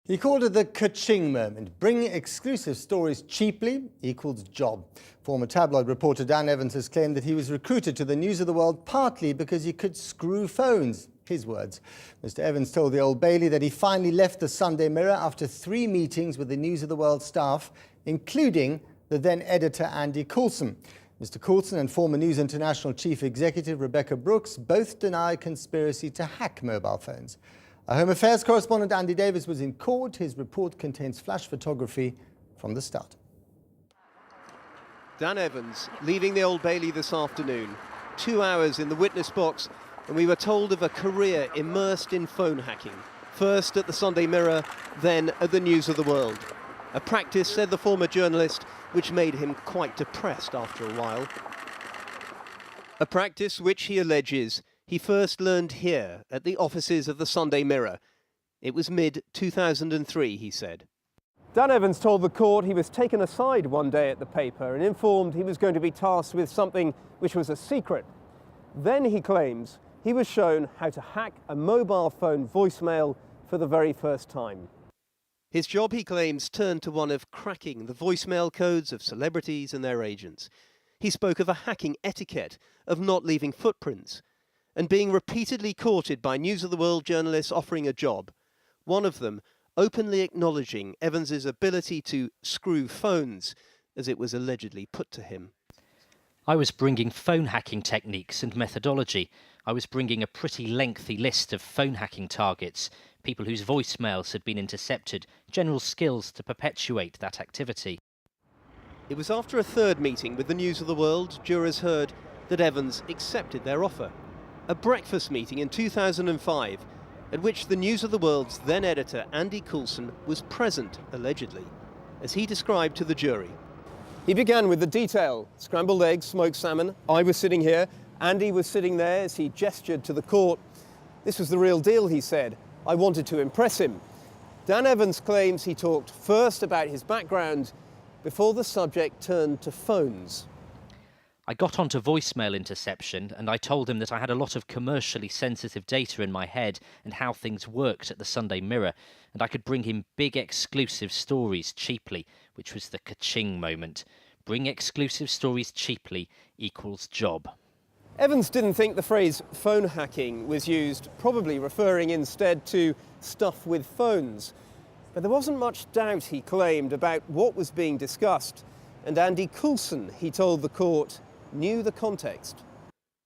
He called it the ka-ching moment. Bring exclusive stories cheaply equals job. Former tabloid reporter Dan Evans has claimed that he was recruited to the News of the World partly because he could screw phones. His words. Mr. Evans told the Old Bailey that he finally left the Sunday Mirror after 3 meetings with the News of the World staff, including the then editor Andy Coulson. Mr. Coulson and former News International chief executive Rebekah Brooks both deny conspiracy to hack mobile phones. Our Home Affairs correspondent Andy Davis was in court. His report contains flash photography from the start. Dan Evans leaving the Old Bailey this afternoon. 2 hours in the witness box, and we were told of a career immersed in phone hacking. First at the Sunday Mirror, then at the News of the World. A practice, said the former journalist, which made him quite depressed after a while. A practice which he alleges he first learned here at the offices of the Sunday Mirror. It was mid-2003, he said. Dan Evans told the court he was taken aside one day at the paper and informed he was going to be tasked with something which was a secret. Then, he claims, he was shown how to hack a mobile phone voicemail for the very first time. His job, he claims, turned to one of cracking the voicemail codes of celebrities and their agents. He spoke of a hacking etiquette, of not leaving footprints, and being repeatedly courted by News of the World journalists offering a job, one of them openly acknowledging Evans's ability to screw phones, as it was allegedly put to him. I was bringing phone hacking techniques and methodology. I was bringing a pretty lengthy list of phone hacking targets, people whose voicemails had been intercepted, general skills to perpetuate that activity. It was after a third meeting with the News of the World, jurors heard that Evans accepted their offer. A breakfast meeting in 2005, at which the News of the World's then editor Andy Coulson was present, allegedly, as he described to the jury. He began with the detail: scrambled eggs, smoked salmon. I was sitting here, Andy was sitting there as he gestured to the court. This was the real deal, he said. I wanted to impress him. Dan Evans claims he talked first about his background before the subject turned to phones. I got onto voicemail interception and I told him that I had a lot of commercially sensitive data in my head and how things worked at the Sunday Mirror, and I could bring him big exclusive stories cheaply, which was the ka-ching moment. Bring exclusive stories cheaply equals job. Evans didn't think the phrase phone hacking was used, probably referring instead to stuff with phones. But there wasn't much doubt, he claimed, about what was being discussed. And Andy Coulson, he told the court, knew the context.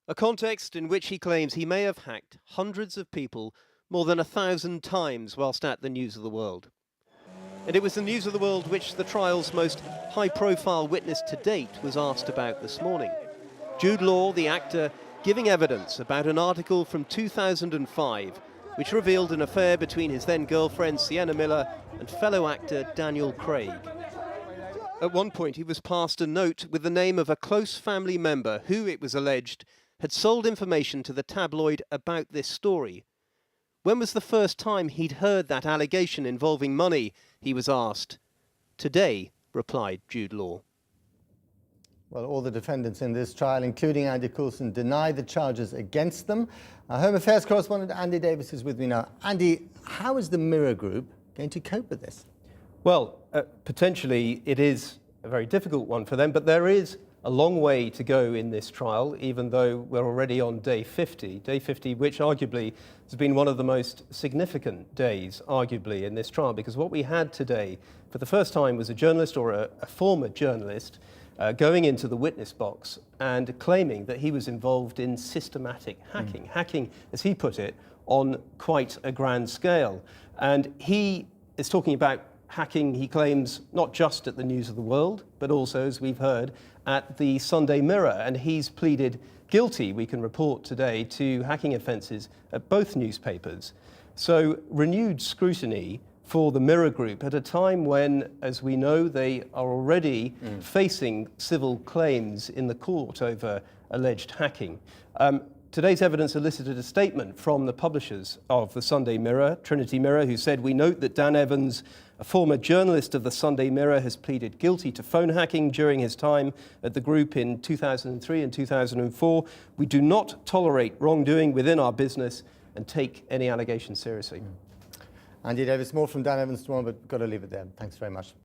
A context in which he claims he may have hacked hundreds of people more than 1,000 times whilst at the News of the World. And it was the News of the World which the trial's most high-profile witness to date was asked about this morning. Jude Law, the actor, giving evidence about an article from 2005 which revealed an affair between his then-girlfriend Sienna Miller and fellow actor Daniel Craig. At one point, he was passed a note with the name of a close family member who, it was alleged, had sold information to the tabloid about this story. When was the first time he'd heard that allegation involving money, he was asked. Today, replied Jude Law. Well, all the defendants in this trial, including Andy Coulson, deny the charges against them. Our Home Affairs correspondent Andy Davis is with me now. Andy, how is the Mirror Group going to cope with this? Well, potentially it is a very difficult one for them, but there is a long way to go in this trial, even though we're already on day 50. Day 50, which arguably has been one of the most significant days, arguably, in this trial, because what we had today, for the first time, was a journalist or a former journalist going into the witness box and claiming that he was involved in systematic hacking. Hacking, as he put it, on quite a grand scale. And he is talking about hacking, he claims, not just at the News of the World, but also, as we've heard, at the Sunday Mirror. And he's pleaded guilty, we can report today, to hacking offences at both newspapers. So renewed scrutiny for the Mirror Group at a time when, as we know, they are already facing civil claims in the court over alleged hacking. Today's evidence elicited a statement from the publishers of the Sunday Mirror, Trinity Mirror, who said, "We note that Dan Evans, a former journalist of the Sunday Mirror, has pleaded guilty to phone hacking during his time at the group in 2003 and 2004. We do not tolerate wrongdoing within our business and take any allegations seriously." Andy Davis, more from Dan Evans tomorrow, but got to leave it there. Thanks very much.